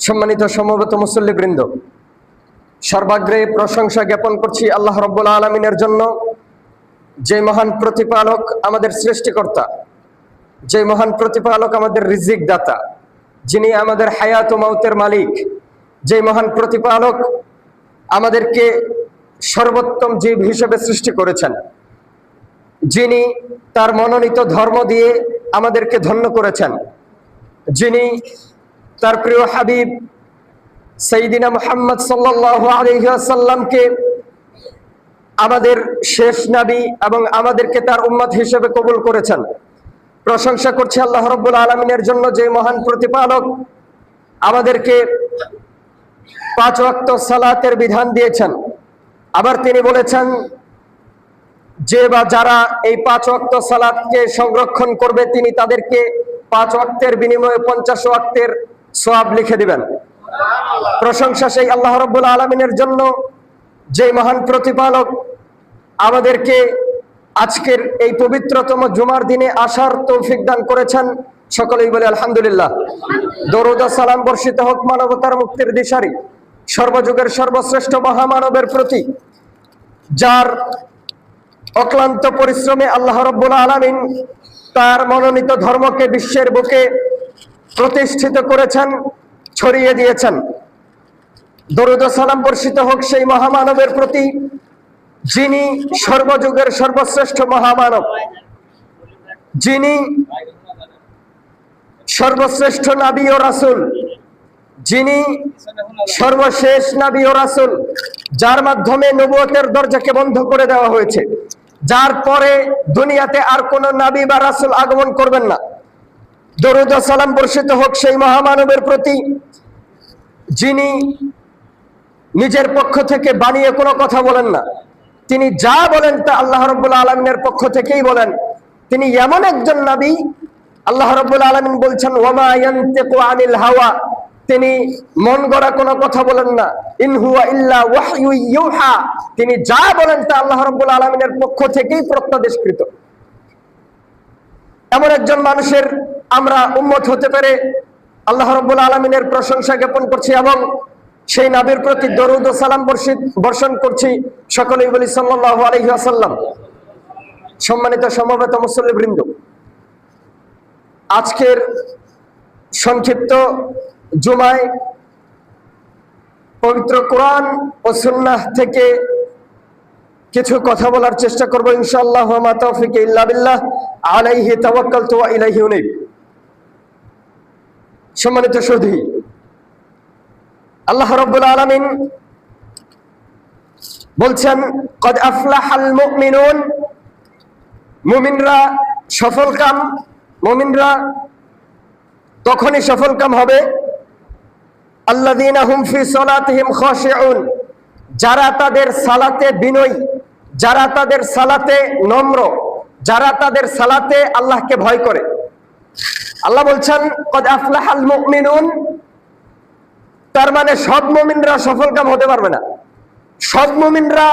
সম্মানিত সমবেত মুসল্লিবৃন্দ, সর্বাগ্রে প্রশংসা জ্ঞাপন করছি আল্লাহ রাব্বুল আলামিনের জন্য, যে মহান প্রতিপালক আমাদের সৃষ্টিকর্তা, যে মহান প্রতিপালক আমাদের রিজিক দাতা, যিনি আমাদের হায়াত ও মাউতের মালিক, যে মহান প্রতিপালক আমাদেরকে সর্বোত্তম জীব হিসেবে সৃষ্টি করেছেন, যিনি তার মনোনীত ধর্ম দিয়ে আমাদেরকে ধন্য করেছেন, যিনি তার প্রিয় হাবিব সাইয়্যিদিনা মুহাম্মদ সাল্লাল্লাহু আলাইহি ওয়াসাল্লামকে আমাদের শেষ নবী এবং আমাদেরকে তার উম্মত হিসেবে কবুল করেছেন। প্রশংসা করছি আল্লাহ রাব্বুল আলামিনের জন্য, যে মহান প্রতিপালক আমাদেরকে 5 ওয়াক্ত সালাতের বিধান দিয়েছেন। আবার তিনি বলেছেন যে বা যারা এই 5 ওয়াক্ত সালাতকে সংরক্ষণ করবে, তিনি তাদেরকে 5 ওয়াক্তের বিনিময়ে 50 ওয়াক্তের সওয়াব লিখে দিবেন। প্রশংসা সেই আল্লাহ রাব্বুল আলামিনের জন্য, যে মহান প্রতিপালক আমাদেরকে আজকের এই পবিত্রতম জুমার দিনে আসার তৌফিক দান করেছেন। সকলেই বলে আলহামদুলিল্লাহ। দরুদ ও সালাম বর্ষিত হোক মানবতার মুক্তির দিশারি সর্বযুগের সর্বশ্রেষ্ঠ মহামানবের প্রতি, যার অক্লান্ত পরিশ্রমে আল্লাহ রাব্বুল আলামিন তার মনোনীত ধর্মকে বিশ্বের বুকে প্রতিষ্ঠিত করেছেন, ছড়িয়ে দিয়েছেন। দরুদ ও সালাম বর্ষিত হোক সেই মহামানবের প্রতি, যিনি সর্বযুগের সর্বশ্রেষ্ঠ মহামানব, যিনি সর্বশ্রেষ্ঠ নবী ও রাসূল, যিনি সর্বশেষ নবী ও রাসূল, যার মাধ্যমে নবুয়তের দরজাকে বন্ধ করে দেওয়া হয়েছে, যার পরে দুনিয়াতে আর কোন নবী বা রাসূল আগমন করবেন না। দরুদ ও সালাম বর্ষিত হোক সেই মহামানবের প্রতি, যিনি নিজের পক্ষ থেকে বানিয়ে কোনো কথা বলেন না। তিনি যা বলেন তা আল্লাহ রাব্বুল আলামিনের পক্ষ থেকেই বলেন। তিনি এমন একজন নবী, আল্লাহ রাব্বুল আলামিন বলছেন ওয়ামা ইয়ানতিকু আনিল হাওয়া, তিনি মন গড়া কোনো কথা বলেন না। ইন হুয়া ইল্লা ওয়াহয়ু ইউহা, তিনি যা বলেন তা আল্লাহ রাব্বুল আলামিনের পক্ষ থেকেই প্রত্যাদেশকৃত। এমন একজন মানুষের আমরা উম্মত হতে পেরে আল্লাহ রাব্বুল আলামিনের প্রশংসা জ্ঞাপন করছি এবং সেই নবীর প্রতি দরুদ ও সালাম বর্ষণ করছি। সকলেই বলি সাল্লাল্লাহু আলাইহি ওয়াসাল্লাম। সম্মানিত সমবেত মুসল্লিবৃন্দ, আজকের সংক্ষিপ্ত জুমায় পবিত্র কোরআন ও সুন্নাহ থেকে কিছু কথা বলার চেষ্টা করব ইনশাআল্লাহ। ওয়া মা তাওফিক ইল্লা বিল্লাহ, আলাইহি তাওয়াক্কালতু ওয়া ইলাইহি উনীব। সম্মানিত সুধী, আল্লাহ রাব্বুল আলামিন বলছেন কদ আফলাহাল মুমিনুন, মুমিনরা সফলকাম। মুমিনরা তখনই সফলকাম হবে আল্লাযীনা হুম ফি সালাতিহিম খাশিউন, যারা তাদের সালাতে বিনয়ী, যারা তাদের সালাতে নম্র, যারা তাদের সালাতে আল্লাহকে ভয় করে। আল্লাহ বলছেন কদ আফলাহাল মুমিনুন, তার মানে সব মুমিনরা সফলকাম হতে পারবে না। সব মুমিনরা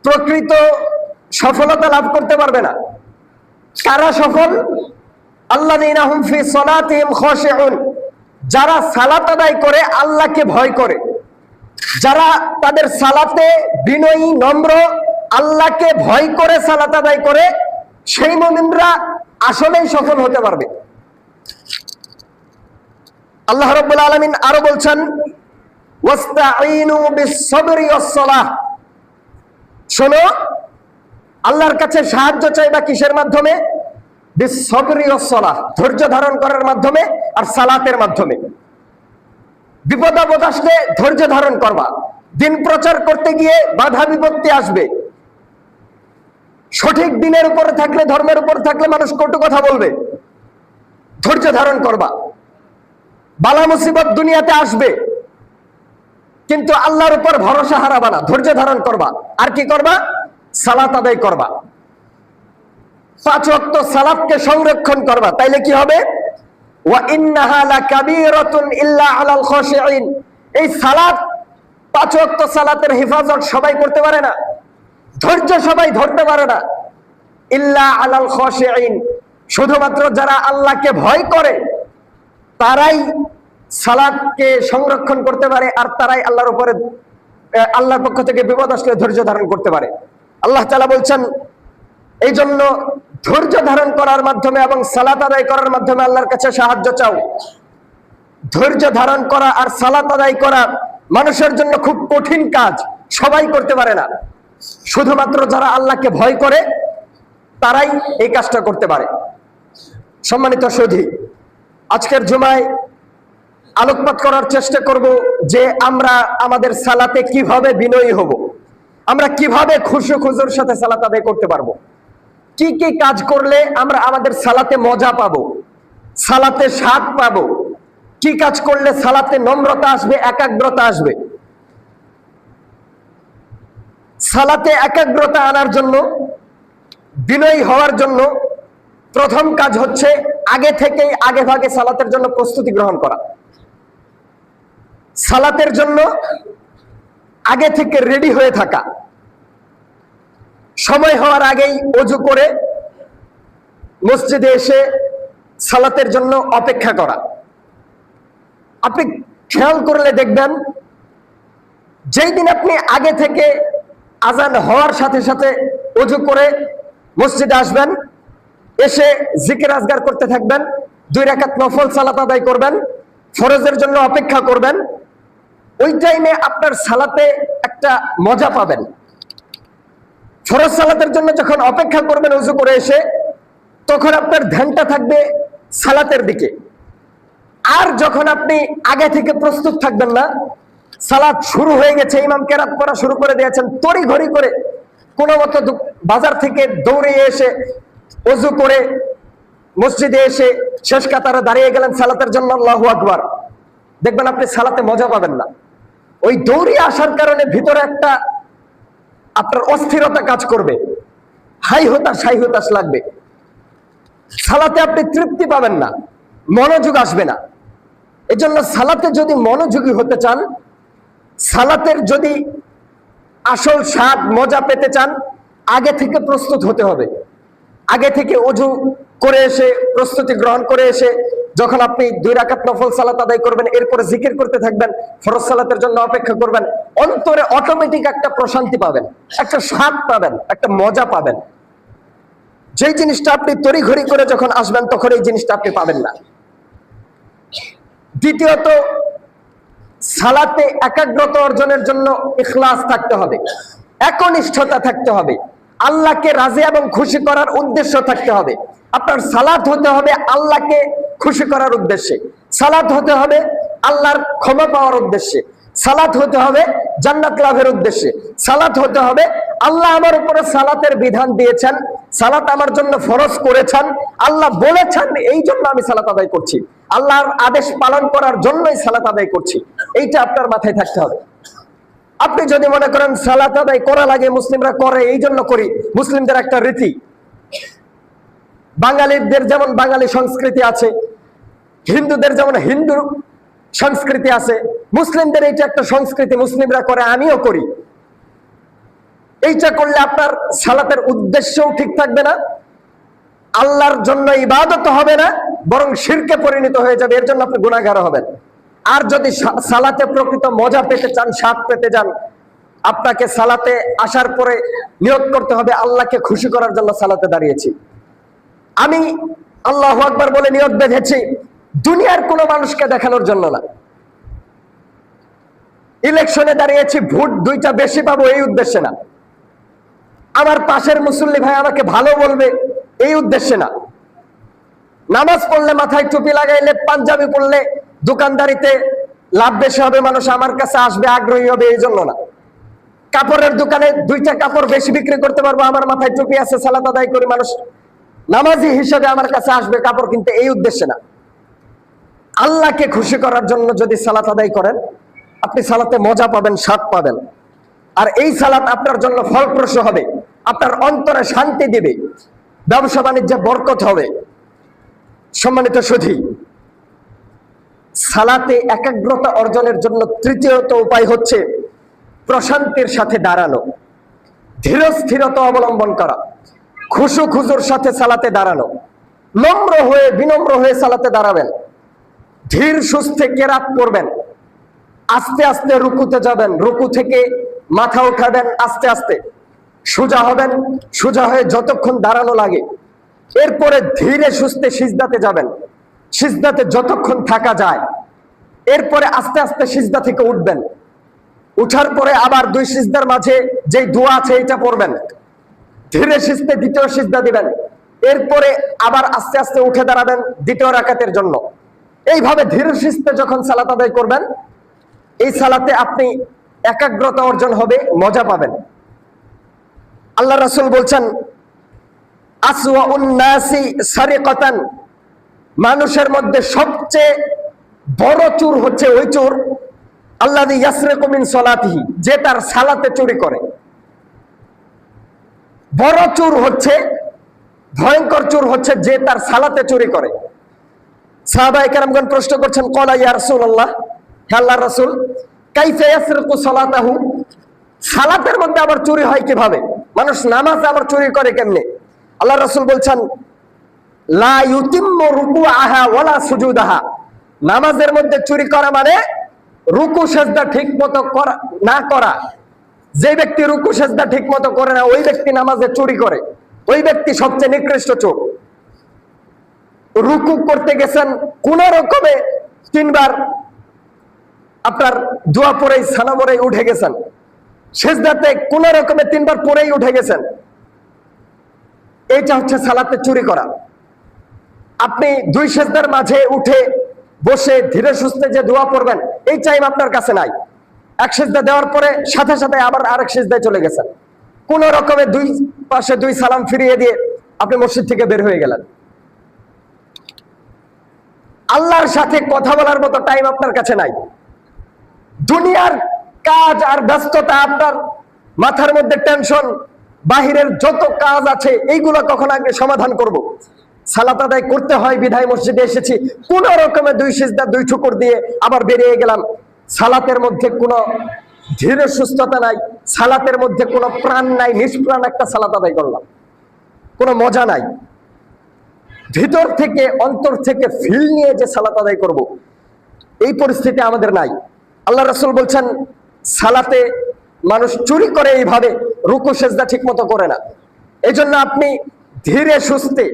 প্রকৃত সফলতা লাভ করতে পারবে না। কারা সফল? আল্লাযীনা হুম ফি সালাতিহিম খাশিউন, যারা সালাত আদায় করে আল্লাহকে ভয় করে, যারা তাদের সালাতে বিনয়ী নম্র, আল্লাহকে ভয় করে সালাত আদায় করে, সেই মুমিনরা আসলেই সফল হতে পারবে। আল্লাহ রাব্বুল আলামিন আরো বলছেন ওয়াস্তাঈনু বিস-সাবরি ওয়াস-সালাহ, শোনো, আল্লাহর কাছে সাহায্য চাইবা কিসের মাধ্যমে? বিস-সাবরি ওয়াস-সালাহ, ধৈর্য ধারণ করার মাধ্যমে আর সালাতের মাধ্যমে। বিপদ আপদ আসলে ধৈর্য ধারণ করবা। দিন প্রচার করতে গিয়ে বাধা বিপত্তি আসবে। সঠিক দিনের উপরে থাকলে, ধর্মের উপর থাকলে মানুষ কটু কথা বলবে, ধৈর্য ধারণ করবা। বালা মুসিবত দুনিয়াতে আসবে, কিন্তু আল্লাহর উপর ভরসা হারাবা না, ধৈর্য ধারণ করবা। আর কি করবা? সালাত আদায় করবা, 5 ওয়াক্ত সালাতকে সংরক্ষণ করবা। তাইলে কি হবে? ওয়া ইন্নাহা লাকাবীরাতুন ইল্লা আলাল খাশিঈন, এই সালাত 5 ওয়াক্ত সালাতের হেফাজত সবাই করতে পারে না, ধৈর্য সবাই ধরতে পারে না। ইল্লা আলাল খাশিঈন, শুধুমাত্র যারা আল্লাহকে ভয় করে তারাই সালাতকে সংরক্ষণ করতে পারে, আর তারাই আল্লাহর উপরে আল্লাহর পক্ষ থেকে বিপদ আসলে ধৈর্য ধারণ করতে পারে। আল্লাহ তাআলা বলছেন, এই জন্য ধৈর্য ধারণ করার মাধ্যমে এবং সালাত আদায় করার মাধ্যমে আল্লাহর কাছে সাহায্য চাও। ধৈর্য ধারণ করা আর সালাত আদায় করা মানুষের জন্য খুব কঠিন কাজ, সবাই করতে পারে না। শুধুমাত্র যারা আল্লাহকে ভয় করে তারাই এই কাজটা করতে পারে। সম্মানিত সুধী, আজকের জুমায় আলোকপাত করার চেষ্টা করব যে আমরা আমাদের সালাতে কিভাবে বিনয়ী হব, আমরা কিভাবে খুশুর সাথে সালাত আদায় করতে পারবো, কি কি কাজ করলে আমরা আমাদের সালাতে মজা পাবো, সালাতে স্বাদ পাবো, কি কাজ করলে সালাতে নম্রতা আসবে, একাগ্রতা আসবে। সালাতে একাগ্রতা আনার জন্য, বিনয়ী হওয়ার জন্য প্রথম কাজ হচ্ছে আগে থেকেই আগে ভাগে সালাতের জন্য প্রস্তুতি গ্রহণ করা। সালাতের জন্য আগে থেকে রেডি হয়ে থাকা, সময় হওয়ার আগেই ওযু করে মসজিদে এসে সালাতের জন্য অপেক্ষা করা। আপনি খেয়াল করলে দেখবেন, যেই দিন আপনি আগে থেকে আজান হওয়ার সাথে সাথে ওযু করে মসজিদে আসবেন, এসে জিকির আজগার করতে থাকবেন, 2 রাকাত নফল সালাত আদায় করবেন, ফরজের জন্য অপেক্ষা করবেন, ওই টাইমে আপনার সালাতে একটা মজা পাবেন। ফরজ সালাতের জন্য যখন অপেক্ষা করবেন ওযু করে এসে, তখন আপনার ধ্যানটা থাকবে সালাতের দিকে। আর যখন আপনি আগে থেকে প্রস্তুত থাকবেন না, সালাত শুরু হয়ে গেছে, ইমাম কেরাত পড়া শুরু করে দিয়েছেন, তড়িঘড়ি করে কোনো মতো বাজার থেকে দৌড়ে এসে ওযু করে মসজিদে এসে শেষ কাতারে দাঁড়িয়ে গেলেন সালাতের জন্য, আল্লাহু আকবার, দেখবেন আপনি সালাতে মজা পাবেন না। ওই দৌড়িয়ে আসার কারণে ভিতরে একটা আপনার অস্থিরতা কাজ করবে, হাই হতাশ লাগবে, সালাতে আপনি তৃপ্তি পাবেন না, মনোযোগ আসবে না। এজন্য সালাতে যদি মনোযোগী হতে চান, সালাতের যদি আসল স্বাদ মজা পেতে চান, আগে থেকে প্রস্তুত হতে হবে। আগে থেকে ওযু করে এসে প্রস্তুতি গ্রহণ করে এসে যখন আপনি 2 রাকাত নফল সালাত আদায় করবেন, এরপরে জিকির করতে থাকবেন, ফরজ সালাতের জন্য অপেক্ষা করবেন, অন্তরে অটোমেটিক একটা প্রশান্তি পাবেন, একটা স্বাদ পাবেন, একটা মজা পাবেন। যেই জিনিসটা আপনি তড়িঘড়ি করে যখন আসবেন, তখন এই জিনিসটা আপনি পাবেন না। দ্বিতীয়ত, সালাতে একাগ্রতা অর্জনের জন্য ইখলাস থাকতে হবে, একনিষ্ঠতা থাকতে হবে, আল্লাহকে রাজি এবং খুশি করার উদ্দেশ্য থাকতে হবে। আপনার সালাত হতে হবে আল্লাহকে খুশি করার উদ্দেশ্যে, সালাত হতে হবে আল্লাহর ক্ষমা পাওয়ার উদ্দেশ্যে, সালাত হতে হবে জান্নাত লাভের উদ্দেশ্যে, সালাত হতে হবে আল্লাহ আমার উপরে সালাতের বিধান দিয়েছেন, সালাত আমার জন্য ফরজ করেছেন, আল্লাহ বলেছেন এই জন্য আমি সালাত আদায় করছি, আল্লাহর আদেশ পালন করার জন্যই সালাত আদায় করছি, এইটা আপনার মাথায় থাকতে হবে। আপনি যদি মনে করেন সালাত আদায় করা লাগে, মুসলিমরা করে এই জন্য করি, মুসলিমদের একটা রীতি, বাঙালিদের যেমন বাঙালি সংস্কৃতি আছে, হিন্দুদের যেমন হিন্দু সংস্কৃতি আছে, মুসলিমদের এইটা একটা সংস্কৃতি, মুসলিমরা করে আমিও করি। এইটা করলে আপনার সালাতের উদ্দেশ্যও ঠিক থাকবে না, আল্লাহর জন্য ইবাদত হবে না, বরং শিরকে পরিণত হয়ে যাবে, এর জন্য আপনি গুনাহগার হবেন। আর যদি সালাতে প্রকৃত মজা পেতে চান, স্বাদ পেতে চান, আপনাকে সালাতে আসার পরে নিয়ত করতে হবে আল্লাহকে খুশি করার জন্য সালাতে দাঁড়িয়েছি, আমি আল্লাহু আকবার বলে নিয়ত বেঁধেছি, দুনিয়ার কোনো মানুষকে দেখানোর জন্য না। ইলেকশনে দাঁড়িয়েছি, ভোট 2টা বেশি পাবো এই উদ্দেশ্যে না, আমার পাশের মুসল্লি ভাই আমাকে ভালো বলবে এই উদ্দেশ্যে না, নামাজ পড়লে মাথায় টুপি লাগাইলে পাঞ্জাবি পড়লে দোকানদারিতে লাভ বেশি হবে, মানুষ আমার কাছে আসবে, আগ্রহী হবে এই জন্য না, কাপড়ের দোকানে 2টা কাপড় বেশি বিক্রি করতে পারবো, আমার মাথায় টুপি আছে, সালাত আদায় করি, মানুষ নামাজি হিসেবে আমার কাছে আসবে, কাপড় কিনতে, এই উদ্দেশ্যে না। আল্লাহকে খুশি করার জন্য যদি সালাত আদায় করেন, আপনি সালাতে মজা পাবেন, স্বাদ পাবেন, আর এই সালাত আপনার জন্য ফলপ্রসূ হবে, আপনার অন্তরে শান্তি দিবে, ব্যবসা বাণিজ্যে বরকত হবে। সম্মানিত সুধী, সালাতে একাগ্রতা অর্জনের জন্য তৃতীয়ত উপায় হচ্ছে প্রশান্তির সাথে দাঁড়ানো, ধীরস্থিরতা অবলম্বন করা, খুজুর সাথে সালাতে দাঁড়ানো, নম্র হয়ে বিনম্র হয়ে সালাতে দাঁড়াবেন। ধীর সুস্থে কেরাত পড়বেন, আস্তে আস্তে রুকুতে যাবেন, রুকু থেকে মাথা উঠাবেন আস্তে আস্তে, সোজা হবেন, সোজা হয়ে যতক্ষণ দাঁড়ানো লাগে, এরপরে ধীরে সুস্থে সিজদাতে যাবেন, সিজদাতে যতক্ষণ থাকা যায়, এরপরে আস্তে আস্তে সিজদা থেকে উঠবেন, উঠার পরে আবার দুই সিজদার মাঝে যেই দোয়া আছে এটা পড়বেন, ধীরে সুস্থে দ্বিতীয় সিজদা দিবেন, এরপরে আবার আস্তে আস্তে উঠে দাঁড়াবেন দ্বিতীয় রাকাতের জন্য। এইভাবে ধীরে সুস্থে যখন সালাত আদায় করবেন, এই সালাতে আপনি একাগ্রতা অর্জন হবে, মজা পাবেন। আল্লাহ রাসূল বলছেন, আসওয়াউন নাসি সারিকাতান, মানুষের মধ্যে সবচেয়ে বড় চোর হচ্ছে ওই চোর আল্লাযী ইয়াসরিকু মিন সালাতিহি, যে তার সালাতে চুরি করে। বড় চোর হচ্ছে, ভয়ঙ্কর চোর হচ্ছে যে তার সালাতে চুরি করে। সাহাবায়ে কেরামগণ প্রশ্ন করছেন, ক্বালা ইয়া রাসূলুল্লাহ, হে আল্লাহর রাসূল, কাইফা ইয়াসরিকু সালাতাহু, সালাতের মধ্যে আবার চুরি হয় কিভাবে? মানুষ নামাজ আবার চুরি করে কেমনে? আল্লাহর রাসূল বলছেন, লা ইউতিম্মু রুকুআহা ওয়ালা সুজুদাহা, নামাজের মধ্যে চুরি করা মানে রুকু সেজদা ঠিক মতো না করা। যে ব্যক্তি রুকু সেজদা ঠিক মতো করে না, ওই ব্যক্তি নামাজে চুরি করে, ওই ব্যক্তি সবচেয়ে নিকৃষ্ট চোর। রুকু করতে গেছেন, কোন রকমে তিনবার আপনার দোয়া পড়েই সানা পড়েই উঠে গেছেন, সেজদাতে কোন রকমে তিনবার পড়েই উঠে গেছেন, এইটা হচ্ছে সালাতে চুরি করা। আপনি দুই সেজদার মাঝে উঠে বসে ধীরে সুস্থে যে দোয়া পড়বেন, এই টাইম আপনার কাছে নাই। এক সেজদা দেওয়ার পরে সাথে সাথে আবার আরেক সেজদায় চলে গেছেন, কোন রকমে দুই পাশে দুই সালাম ফিরিয়ে দিয়ে আপনি মসজিদ থেকে বের হয়ে গেলেন। আল্লাহর সাথে কথা বলার মতো টাইম আপনার কাছে নাই। দুনিয়ার কাজ আর ব্যস্ততা, আপনার মাথার মধ্যে টেনশন, বাহিরের যত কাজ আছে এইগুলো কখন আগে সমাধান করব। সালাত আদায় করতে হয় বিধায় মসজিদে এসেছি, কোন রকমে দুই সিজদা দুই ঠুকুর দিয়ে আবার বেরিয়ে গেলাম। সালাতের মধ্যে কোনো ধীর সুস্থতা নাই, সালাতের মধ্যে কোনো প্রাণ নাই, নিষ্প্রাণ একটা সালাত আদায় করলাম, কোনো মজা নাই। ভিতর থেকে অন্তর থেকে ফিল নিয়ে যে সালাত আদায় করব, এই পরিস্থিতি আমাদের নাই। আল্লাহ রাসূল বলছেন, সালাতে মানুষ চুরি করে এইভাবে, রুকু সেজদা ঠিক মতো করে না। এই জন্য আপনি ধীরে সুস্থে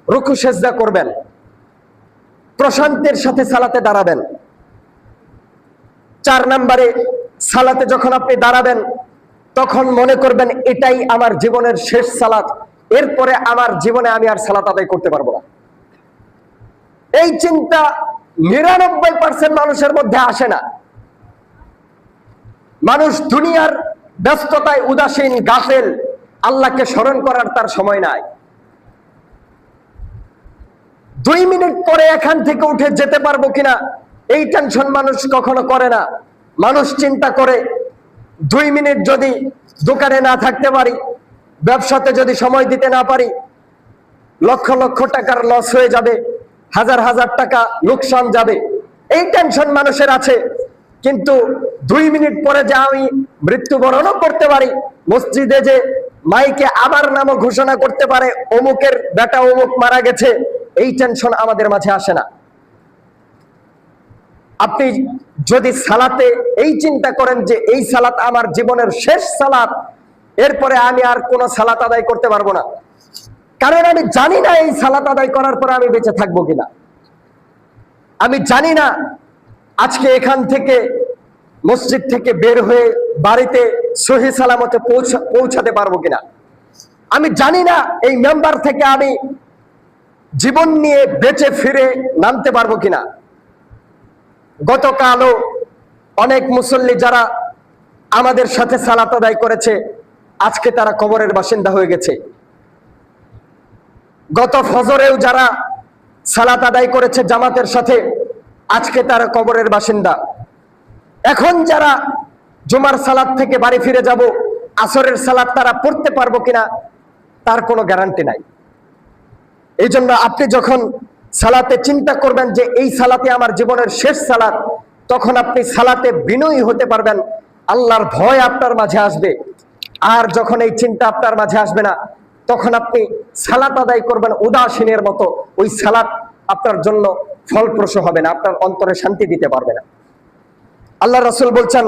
রুকু সেজদা করবেন, প্রশান্তির সাথে সালাতে দাঁড়াবেন। 4 নম্বরে, সালাতে যখন আপনি দাঁড়াবেন তখন মনে করবেন এটাই আমার জীবনের শেষ সালাত, এরপরে আমার জীবনে আমি আর সালাত আদায় করতে পারবো না। এই চিন্তা 99% মানুষের মধ্যে আসে না। মানুষ দুনিয়ার ব্যস্ততায় উদাসীন, গাফেল, আল্লাহকে স্মরণ করার তার সময় নাই। 2 মিনিট পরে এখান থেকে উঠে যেতে পারবো কিনা এই টেনশন মানুষ কখনো করে না। মানুষ চিন্তা করে 2 মিনিট যদি দোকানে না থাকতে পারি, ব্যবসাতে যদি সময় দিতে না পারি, লক্ষ লক্ষ টাকার লস হয়ে যাবে, হাজার হাজার টাকা লোকসান যাবে, এই টেনশন মানুষের আছে। কিন্তু 2 মিনিট পরে যে আমি মৃত্যুবরণও করতে পারি, মসজিদে যে মাইকে আবার নামও ঘোষণা করতে পারে অমুকের বেটা অমুক মারা গেছে, এই টেনশন আমাদের মাঝে আসে না। আপনি যদি সালাতে এই চিন্তা করেন যে এই সালাত আমার জীবনের শেষ সালাত, এরপরে আমি আর কোনো সালাত আদায় করতে পারবো না, কারণ আমি জানি না এই সালাত আদায় করার পরে আমি বেঁচে থাকবো কিনা, আমি জানি না আজকে এখান থেকে মসজিদ থেকে বের হয়ে বাড়িতে সহি সালামতে পৌঁছাতে পারবো কিনা, আমি জানি না এই মেম্বার থেকে আমি জীবন নিয়ে বেঁচে ফিরে নামতে পারবো কিনা। গতকালও অনেক মুসল্লি যারা আমাদের সাথে সালাত আদায় করেছে, আজকে তারা কবরের বাসিন্দা হয়ে গেছে। গত ফজরেও যারা সালাত আদায় করেছে জামাতের সাথে, আজকে তারা কবরের বাসিন্দা। এখন যারা জুমার সালাত থেকে বাড়ি ফিরে যাব, আসরের সালাত তারা পড়তে পারবো কিনা তার কোনো গ্যারান্টি নাই। এই জন্য আপনি যখন সালাতে চিন্তা করবেন যে এই সালাতে আমার জীবনের শেষ সালাত, তখন আপনি সালাতে বিনয়ী হতে পারবেন, আল্লাহর ভয় আপনার মাঝে আসবে। আর যখন এই চিন্তা আপনার মাঝে আসবে না, তখন আপনি সালাত আদায় করবেন উদাসীনের মতো, ওই সালাত আপনার জন্য ফলপ্রসূ হবে না, আপনার অন্তরে শান্তি দিতে পারবে না। আল্লাহ রাসূল বলছেন,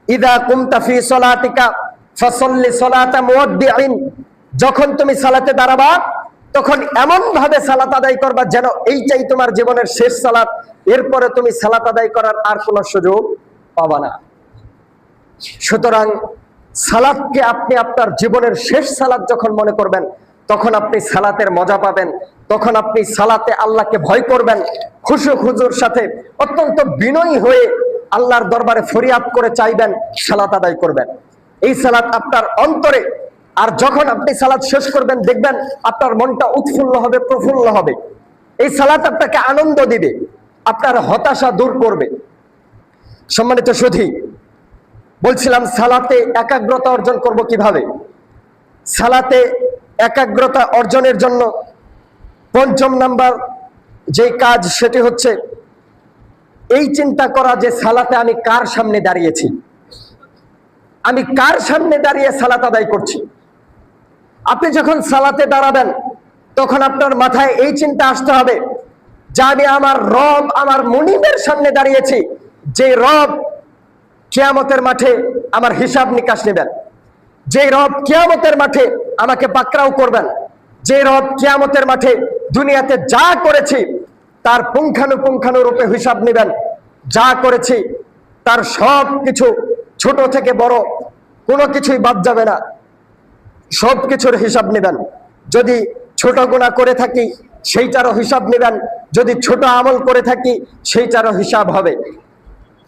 ইদা কুমতা ফি সলাতিকা ফাসাল্লি সলাতা মুওয়াদ্দিইন, যখন তুমি সালাতে দাঁড়াবা তখন এমন ভাবে সালাত আদায় করবা যেন এইটাই তোমার জীবনের শেষ সালাত, এরপরে তুমি সালাত আদায় করার আর কোনো সুযোগ পাবা না। সুতরাং সালাতকে আপনি আপনার জীবনের শেষ সালাত যখন মনে করবেন, তখন আপনি সালাতের মজা পাবেন, তখন আপনি সালাতে আল্লাহকে ভয় করবেন, খুশু খুজুর সাথে অত্যন্ত বিনয়ী হয়ে আল্লাহর দরবারে ফরিয়াদ করে চাইবেন, সালাত আদায় করবেন। এই সালাত আপনার অন্তরে, আর যখন আপনি সালাত শেষ করবেন দেখবেন আপনার মনটা উৎফুল্ল হবে, প্রফুল্ল হবে। এই সালাত আপনাকে আনন্দ দিবে, আপনার হতাশা দূর করবে। সম্মানিত সুধী, বলছিলাম সালাতে একাগ্রতা অর্জন করব কিভাবে। সালাতে একাগ্রতা অর্জনের জন্য পঞ্চম নাম্বার যে কাজ, সেটি হচ্ছে এই চিন্তা করা যে সালাতে আমি কার সামনে দাঁড়িয়েছি, আমি কার সামনে দাঁড়িয়ে সালাত আদায় করছি। আপনি যখন সালাতে দাঁড়াবেন তখন আপনার মাথায় এই চিন্তা আসতে হবে যে আমি আমার রব, আমার মুনিবের সামনে দাঁড়িয়েছি, যে রব কিয়ামতের মাঠে আমার হিসাব নিকাশ নেবেন, যে রব কিয়ামতের মাঠে আমাকে পাকড়াও করবেন, যে রব কিয়ামতের মাঠে দুনিয়াতে যা করেছি তার পুঙ্খানুপুঙ্খানুরূপে হিসাব নেবেন। যা করেছি তার সব কিছু, ছোট থেকে বড় কোনো কিছুই বাদ যাবে না, সব কিছুর হিসাব নেবেন। যদি ছোট গুনাহ করে থাকি সেইটারও হিসাব নেবেন, যদি ছোট আমল করে থাকি সেইটারও হিসাব হবে।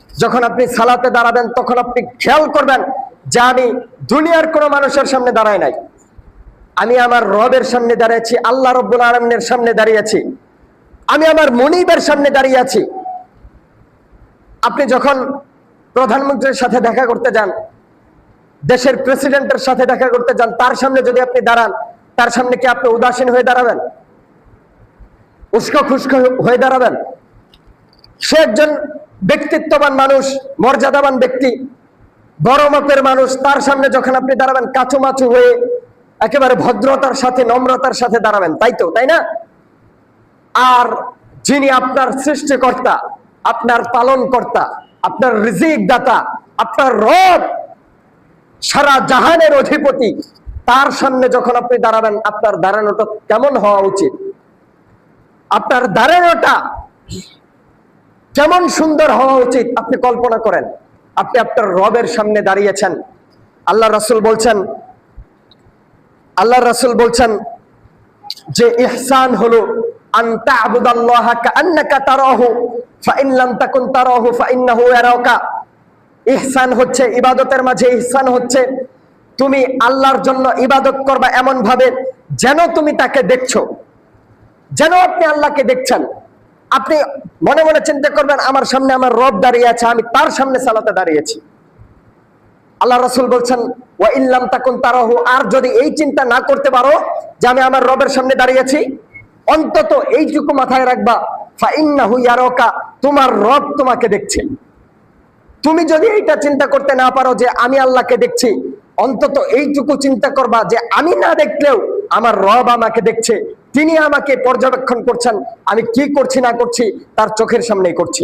যখন আপনি সালাতে দাঁড়াবেন তখন আপনি খেয়াল করবেন যে আমি দুনিয়ার কোনো মানুষের সামনে দাঁড়াই নাই, আমি আমার রবের সামনে দাঁড়িয়েছি, আল্লাহ রব্বুল আলামিনের সামনে দাঁড়িয়েছি, আমি আমার মুনিবের সামনে দাঁড়িয়ে আছি। আপনি যখন প্রধানমন্ত্রীর সাথে দেখা করতে যান, দেশের প্রেসিডেন্টের সাথে দেখা করতে যান, তার সামনে যদি আপনি দাঁড়ান, তার সামনে কি আপনি উদাসীন হয়ে দাঁড়াবেন, উস্কো খুস্কো হয়ে দাঁড়াবেন? সে একজন ব্যক্তিত্ববান মানুষ, মর্যাদাবান ব্যক্তি, বড় মাপের মানুষ, তার সামনে যখন আপনি দাঁড়াবেন কাচুমাচু হয়ে একেবারে ভদ্রতার সাথে, নম্রতার সাথে দাঁড়াবেন, তাই তো, তাই না? আর যিনি আপনার সৃষ্টিকর্তা, আপনার পালনকর্তা, আপনার রিজিক দাতা, আপনার রব, সারা জাহানের অধিপতি, তার সামনে যখন আপনি দাঁড়াবেন আপনার দাঁড়ানোটা কেমন হওয়া উচিত? আপনার দাঁড়ানোটা কেমন সুন্দর হওয়া উচিত আপনি কল্পনা করেন। আপনি আপনার রবের সামনে দাঁড়িয়েছেন। আল্লাহ রাসূল বলছেন যে ইহসান হলো আন তা'বুদাল্লাহা কাআন্নাকা তারাহু ফাইন লাম তাকুন তারাহু ফাইন্নাহু ইয়ারাকা। ইহসান হচ্ছে, ইবাদতের মাঝে ইহসান হচ্ছে তুমি আল্লাহর জন্য ইবাদত করবা এমন ভাবে যেন তুমি তাকে দেখছো, যেন আপনি আল্লাহকে দেখছেন। আপনি মনে মনে চিন্তা করবেন আমার সামনে আমার রব দাঁড়িয়ে আছে, আমি তার সামনে সালাতে দাঁড়িয়েছি। আল্লাহ রাসূল বলছেন ওয়া ইল্লাম তাকুন তারাহু, আর যদি এই চিন্তা না করতে পারো যে আমি আমার রবের সামনে দাঁড়িয়েছি, অন্তত এইটুকু মাথায় রাখবা ফাইন্নাহু ইয়ারাকা, তোমার রব তোমাকে দেখছে। তুমি যদি এইটা চিন্তা করতে না পারো যে আমি আল্লাহকে দেখছি, অন্তত এইটুকু চিন্তা করবা যে আমি না দেখলেও আমার রব আমাকে দেখছে, তিনি আমাকে পর্যবেক্ষণ করছেন, আমি কি করছি না করছি তার চোখের সামনেই করছি।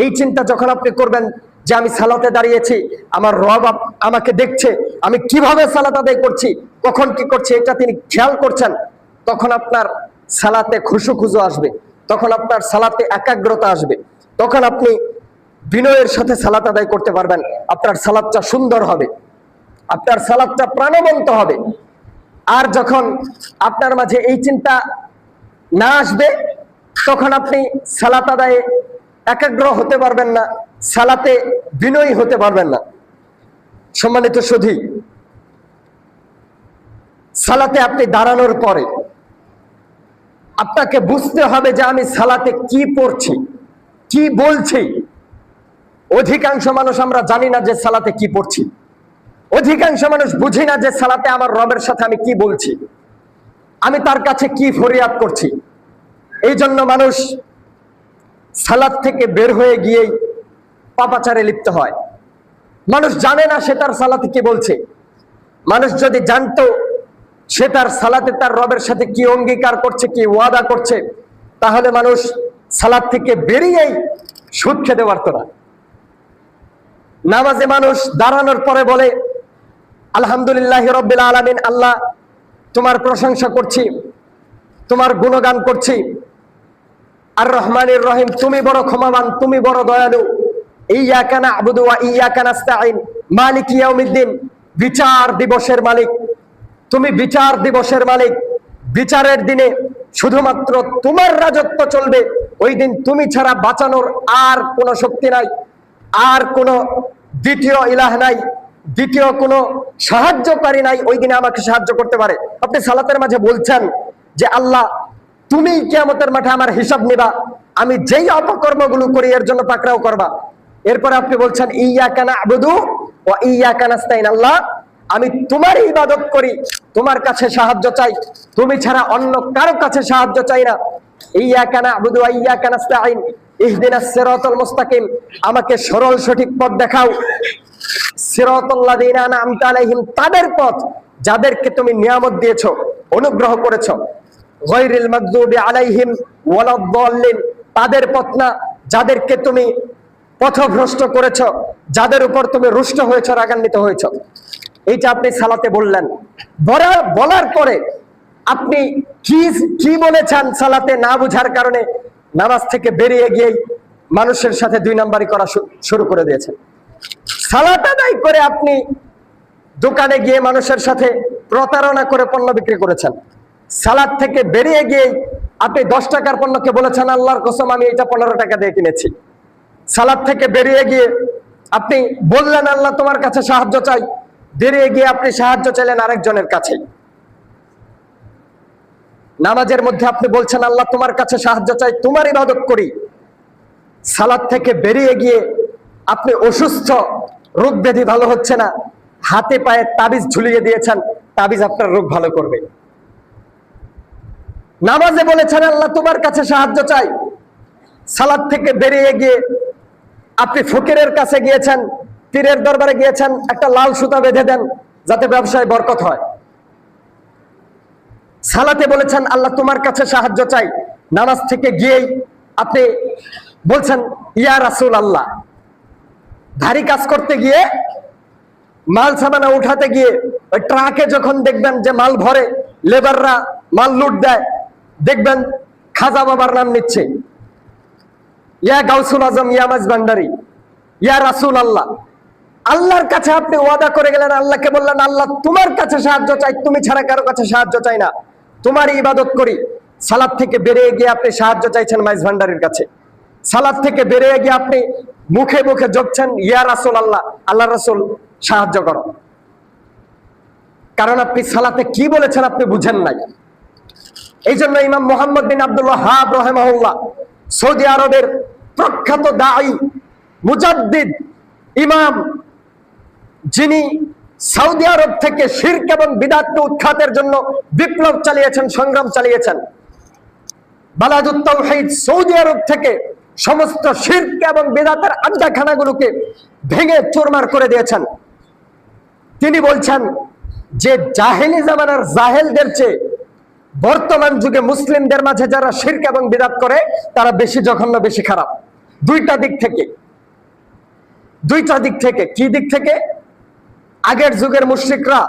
এই চিন্তা যখন আপনি করবেন যে আমি সালাতে দাঁড়িয়েছি, আমার রব আমাকে দেখছে, আমি কিভাবে সালাত আদায় করছি, কখন কি করছি এটা তিনি খেয়াল করছেন, তখন আপনার সালাতে খুশু খুজু আসবে, তখন আপনার সালাতে একাগ্রতা আসবে, তখন আপনি বিনয়ের সাথে সালাত আদায় করতে পারবেন। আপনার সালাতটা সুন্দর হবে, আপনার সালাতটা প্রাণবন্ত হবে। আর যখন আপনার মাঝে এই চিন্তা না আসবে তখন আপনি সালাত আদায়ে একাগ্র হতে পারবেন না, সালাতে বিনয়ী হতে পারবেন না। সম্মানিত সুধী, সালাতে আপনি দাঁড়ানোর পরে আপনাকে বুঝতে হবে যে আমি সালাতে কি পড়ছি, কি বলছি। অধিকাংশ মানুষ আমরা জানি না যে সালাতে কি পড়ছি, অধিকাংশ মানুষ বুঝি না যে সালাতে আমার রবের সাথে আমি কি বলছি, আমি তার কাছে কি ফরিয়াদ করছি। এই জন্য মানুষ সালাত থেকে বের হয়ে গিয়েই পাপাচারে লিপ্ত হয়। মানুষ জানে না সে তার সালাতে কি বলছে। মানুষ যদি জানতো সে তার সালাতে তার রবের সাথে কি অঙ্গীকার করছে, কি ওয়াদা করছে, তাহলে মানুষ সালাত থেকে বেরিয়েই সুদ খেতে পারত না। নামাজে মানুষ দাঁড়ানোর পরে বলে আলহামদুলিল্লাহ রাব্বিল আলামিন, আল্লাহ তোমার প্রশংসা করছি, তোমার গুণগান করছি, আর রহমানির রহিম, তুমি বড় ক্ষমাবান, তুমি বড় দয়ালু, ইয়্যাকা না'বুদু ওয়া ইয়্যাকা নাস্তাঈন, মালিক ইয়াউমিদ্দিন, বিচার দিবসের মালিক, তুমি বিচার দিবসের মালিক। বিচারের দিনে শুধুমাত্র তোমার রাজত্ব চলবে। ওই দিন তুমি ছাড়া বাঁচানোর আর কোনো শক্তি নাই, আর কোনো দ্বিতীয় ইলাহ নাই, দ্বিতীয় কোনো সাহায্যকারী নাই ওই দিনে আমাকে সাহায্য করতে পারে। আপনি সালাতের মাঝে বলছেন যে আল্লাহ তুমি কিয়ামতের মাঠে আমার হিসাব নিবা, আমি যেই অপকর্মগুলো করি এর জন্য পাকড়াও করবা। এরপরে আপনি বলছেন ইয়্যাকা না'বুদু ওয়া ইয়্যাকা নাস্তাঈন, আল্লাহ আমি তোমার ইবাদত করি, তোমার কাছে সাহায্য চাই, তুমি ছাড়া অন্য কারো কাছে সাহায্য চাই না। ইয়্যাকা না'বুদু ওয়া ইয়্যাকা নাস্তাঈন, ইহদিনাস সিরাতাল মুস্তাকিম, আমাকে সরল সঠিক পথ দেখাও। সিরাতাল্লাযীনা আন'আমতা আলাইহিম, তাদের পথ যাদেরকে তুমি নিয়ামত দিয়েছো, অনুগ্রহ করেছো। গায়রিল মাগদুবি আলাইহিম ওয়ালাদ-দাল্লিন, তাদের পথ না যাদেরকে তুমি পথভ্রষ্ট করেছো, যাদের উপর তুমি রুষ্ট হয়েছো, রাগান্বিত হয়েছো। এইটা আপনি সালাতে বললেন। বলার পরে আপনি কি বলেছেন সালাতে না বুঝার কারণে নামাজ থেকে বেরিয়ে গিয়ে মানুষের সাথে দুই নাম্বারি করা শুরু করে দিয়েছেন। সালাত আদায় করে আপনি দোকানে গিয়ে মানুষের সাথে প্রতারণা করে পণ্য বিক্রি করেছেন। সালাত থেকে বেরিয়ে গিয়ে আপনি 10 টাকার পণ্যকে বলেছেন আল্লাহর কসম আমি এটা 15 টাকা দিয়ে কিনেছি। সালাত থেকে বেরিয়ে গিয়ে আপনি বললেন আল্লাহ তোমার কাছে সাহায্য চাই, বেরিয়ে গিয়ে আপনি সাহায্য চাইলেন আরেকজনের কাছে। নামাজের মধ্যে আপনি বলছেন আল্লাহ তোমার কাছে সাহায্য চাই, তোমার ইবাদত করি। সালাত থেকে বেরিয়ে গিয়ে আপনি অসুস্থ, রোগ ব্যাধি ভালো হচ্ছে না, হাতে পায়ে তাবিজ ঝুলিয়ে দিয়েছেন, তাবিজ আপনার রোগ ভালো করবে। নামাজে বলেছেন আল্লাহ তোমার কাছে সাহায্য চাই, সালাত থেকে বেরিয়ে গিয়ে আপনি ফকিরের কাছে গিয়েছেন, পীরের দরবারে গিয়েছেন, একটা লাল সুতা বেঁধে দেন যাতে ব্যবসায় বরকত হয়। সালাতে বলেছেন আল্লাহ তোমার কাছে সাহায্য চাই, নামাজ থেকে গিয়েই আপনি বলছেন ইয়া রাসূল আল্লাহ। ভারী কাজ করতে গিয়ে, মাল সামানা উঠাতে গিয়ে ওই ট্রাকে যখন দেখবেন যে মাল ভরে, লেবাররা মাল লুট দেয়, দেখবেন খাজা বাবার নাম নিচ্ছে, ইয়া গাউসুল আজম, ইয়া মাঝভান্ডারী, ইয়া রাসূল আল্লাহ। আল্লাহর কাছে আপনি ওয়াদা করে গেলেন, আল্লাহকে বললেন আল্লাহ তোমার কাছে সাহায্য চাই, তুমি ছাড়া কারো কাছে সাহায্য চাই না, তোমারই ইবাদত করি। সালাত থেকে বেরিয়ে গিয়ে আপনি সাহায্য চাইছেন মাঝভান্ডারীর কাছে। সালাত থেকে বেরিয়ে গিয়ে আপনি মুখে মুখে জপছেন ইয়া রাসূল আল্লাহ, আল্লাহ রাসূল সাহায্য করো। কারণ আপনি সালাতে কি বলেছেন আপনি বুঝেন নাই। এই জন্য ইমাম মুহাম্মদ বিন আব্দুল ওয়াহ্হাব রাহিমাহুল্লাহ, সৌদি আরবের প্রখ্যাত দাঈ, মুজাদ্দিদ, ইমাম, যিনি সৌদি আরব থেকে শিরক এবং বিদআতকে উৎখাতের জন্য বিপ্লব চালিয়েছেন, সংগ্রাম চালিয়েছেন। বালাদুত তাওহীদ সৌদি আরব থেকে সমস্ত শিরক এবং বিদআতের আড্ডাখানাগুলোকে ভেঙে চুরমার করে দিয়েছেন। তিনি বলছেন যে জাহেলি জামানার জাহেলদের চেয়ে বর্তমান যুগে মুসলিমদের মাঝে যারা শিরক এবং বিদআত করে তারা বেশি জঘন্য, বেশি খারাপ। দুইটা দিক থেকে। কি দিক থেকে? আগের যুগের মুশরিকরা